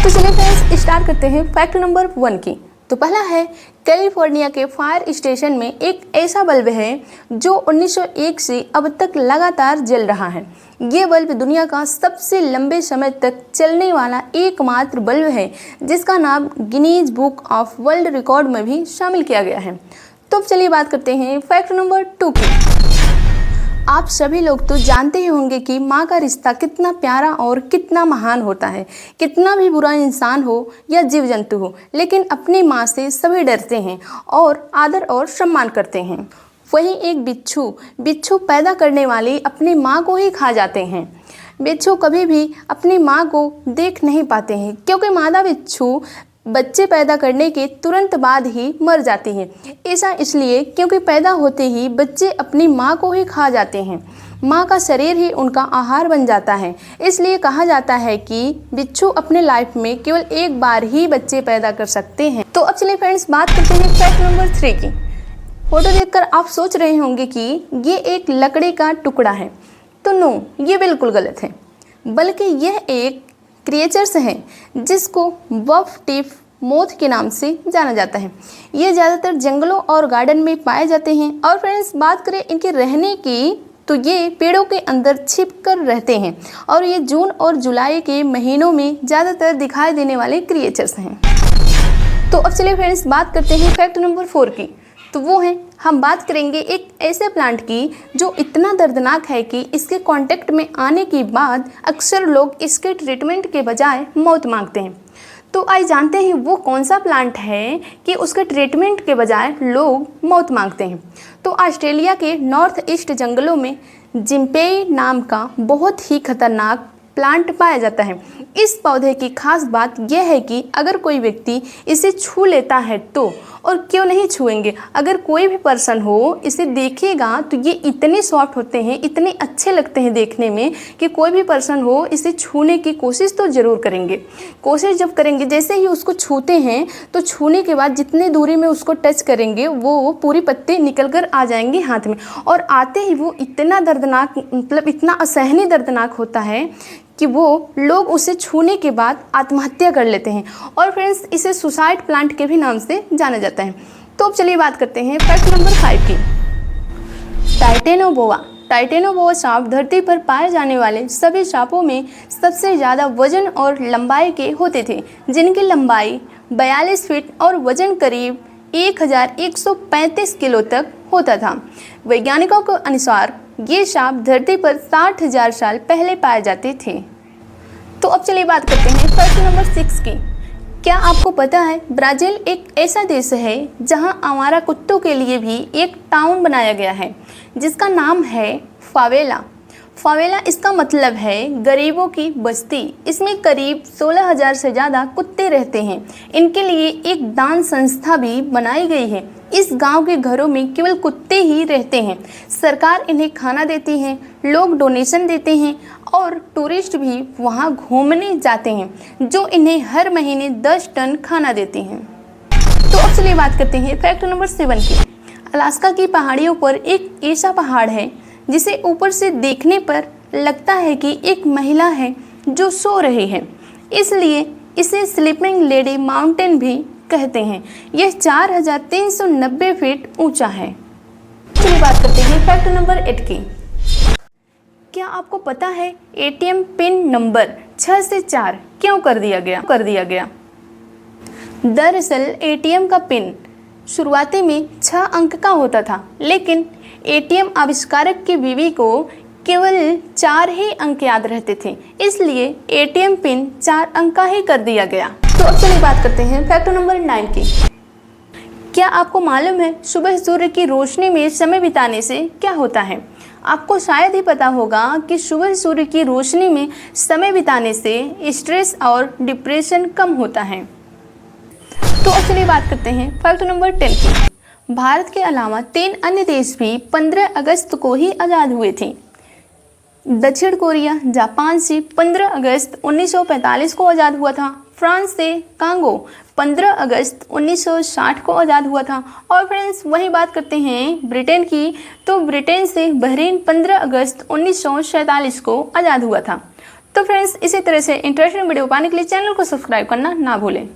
तो चलिए friends start करते हैं फैक्ट नंबर 1 की। तो पहला है, कैलिफोर्निया के फायर स्टेशन में एक ऐसा बल्ब है जो 1901 से अब तक लगातार जल रहा है। ये बल्ब दुनिया का सबसे लंबे समय तक चलने वाला एकमात्र बल्ब है जिसका नाम Guinness book of world record में भी शामिल किया गया है। तो अब चलिए बात करते हैं फैक्ट नंबर 2 की। आप सभी लोग तो जानते ही होंगे कि माँ का रिश्ता कितना प्यारा और कितना महान होता है। कितना भी बुरा इंसान हो या जीव जंतु हो, लेकिन अपनी माँ से सभी डरते हैं और आदर और सम्मान करते हैं। वहीं एक बिच्छू पैदा करने वाली अपनी माँ को ही खा जाते हैं। बिच्छू कभी भी अपनी माँ को देख नहीं पाते हैं क्योंकि मादा बिच्छू बच्चे पैदा करने के तुरंत बाद ही मर जाती है। ऐसा इसलिए क्योंकि पैदा होते ही बच्चे अपनी माँ को ही खा जाते हैं। माँ का शरीर ही उनका आहार बन जाता है। इसलिए कहा जाता है कि बिच्छू अपने लाइफ में केवल एक बार ही बच्चे पैदा कर सकते हैं। तो अब चलिए फ्रेंड्स बात करते हैं फैक्ट नंबर 3 की। फोटो देखकर आप सोच रहे होंगे कि ये एक लकड़ी का टुकड़ा है। तो नो, ये बिल्कुल गलत है, बल्कि यह एक क्रिएचर्स हैं जिसको बफ टिप मोथ के नाम से जाना जाता है। ये ज़्यादातर जंगलों और गार्डन में पाए जाते हैं। और फ्रेंड्स बात करें इनके रहने की, तो ये पेड़ों के अंदर छिप कर रहते हैं और ये जून और जुलाई के महीनों में ज़्यादातर दिखाई देने वाले क्रिएचर्स हैं। तो अब चलिए फ्रेंड्स बात करते हैं फैक्ट नंबर 4 की। तो वो है, हम बात करेंगे एक ऐसे प्लांट की जो इतना दर्दनाक है कि इसके कांटेक्ट में आने के बाद अक्सर लोग इसके ट्रीटमेंट के बजाय मौत मांगते हैं। तो आइए जानते हैं वो कौन सा प्लांट है कि उसके ट्रीटमेंट के बजाय लोग मौत मांगते हैं। तो ऑस्ट्रेलिया के नॉर्थ ईस्ट जंगलों में जिम्पेई नाम का बहुत ही खतरनाक प्लांट पाया जाता है। इस पौधे की खास बात यह है कि अगर कोई व्यक्ति इसे छू लेता है तो, और क्यों नहीं छुएंगे, अगर कोई भी पर्सन हो इसे देखेगा तो ये इतने सॉफ्ट होते हैं, इतने अच्छे लगते हैं देखने में कि कोई भी पर्सन हो इसे छूने की कोशिश तो ज़रूर करेंगे। कोशिश जब करेंगे, जैसे ही उसको छूते हैं तो छूने के बाद जितनी दूरी में उसको टच करेंगे वो पूरी पत्ते निकल कर आ जाएंगे हाथ में, और आते ही वो इतना दर्दनाक, मतलब इतना असहनीय दर्दनाक होता है कि वो लोग उसे छूने के बाद आत्महत्या कर लेते हैं। और फ्रेंड्स इसे सुसाइड प्लांट के भी नाम से जाना जाता है। तो अब चलिए बात करते हैं फैक्ट नंबर 5 की। टाइटेनोबोआ सांप धरती पर पाए जाने वाले सभी सांपों में सबसे ज़्यादा वजन और लंबाई के होते थे, जिनकी लंबाई 42 फीट और वजन करीब 1135 किलो तक होता था। वैज्ञानिकों के अनुसार ये सांप धरती पर 60,000 साल पहले पाए जाते थे। तो अब चलिए बात करते हैं फैक्ट नंबर 6 की। क्या आपको पता है ब्राज़ील एक ऐसा देश है जहां आवारा कुत्तों के लिए भी एक टाउन बनाया गया है जिसका नाम है फावेला। फावेला इसका मतलब है गरीबों की बस्ती। इसमें करीब 16,000 से ज़्यादा कुत्ते रहते हैं। इनके लिए एक दान संस्था भी बनाई गई है। इस गांव के घरों में केवल कुत्ते ही रहते हैं। सरकार इन्हें खाना देती है, लोग डोनेशन देते हैं और टूरिस्ट भी वहां घूमने जाते हैं जो इन्हें हर महीने 10 टन खाना देते हैं। तो अब चलिए बात करते हैं फैक्ट नंबर 7 की। अलास्का की पहाड़ियों पर एक ऐसा पहाड़ है जिसे ऊपर से देखने पर लगता है कि एक महिला है जो सो रही है, इसलिए इसे स्लीपिंग लेडी माउंटेन भी कहते हैं। यह 4,390 फीट ऊंचा है। चलिए बात करते हैं फैक्ट नंबर 8 की। क्या आपको पता है एटीएम पिन नंबर 6 से 4 क्यों कर दिया गया? दरअसल एटीएम का पिन शुरुआती में 6 अंक का होता था, लेकिन एटीएम आविष्कारक की बीवी को केवल 4 ही अंक याद रहते थे, इसलिए एटीएम पिन 4 अंक का ही कर दिया गया। तो अब चलिए बात करते हैं फैक्ट नंबर 9 की। क्या आपको मालूम है सुबह सूर्य की रोशनी में समय बिताने से क्या होता है? आपको शायद ही पता होगा कि सुबह सूर्य की रोशनी में समय बिताने से स्ट्रेस और डिप्रेशन कम होता है। तो अब चलिए बात करते हैं फैक्ट नंबर 10 की। भारत के अलावा 3 अन्य देश भी 15 अगस्त को ही आज़ाद हुए थे। दक्षिण कोरिया जापान से 15 अगस्त 1945 को आज़ाद हुआ था। फ्रांस से कांगो 15 अगस्त 1960 को आज़ाद हुआ था। और फ्रेंड्स वही बात करते हैं ब्रिटेन की, तो ब्रिटेन से बहरीन 15 अगस्त 1947 को आज़ाद हुआ था। तो फ्रेंड्स, इसी तरह से इंटरेस्टिंग वीडियो पाने के लिए चैनल को सब्सक्राइब करना ना भूलें।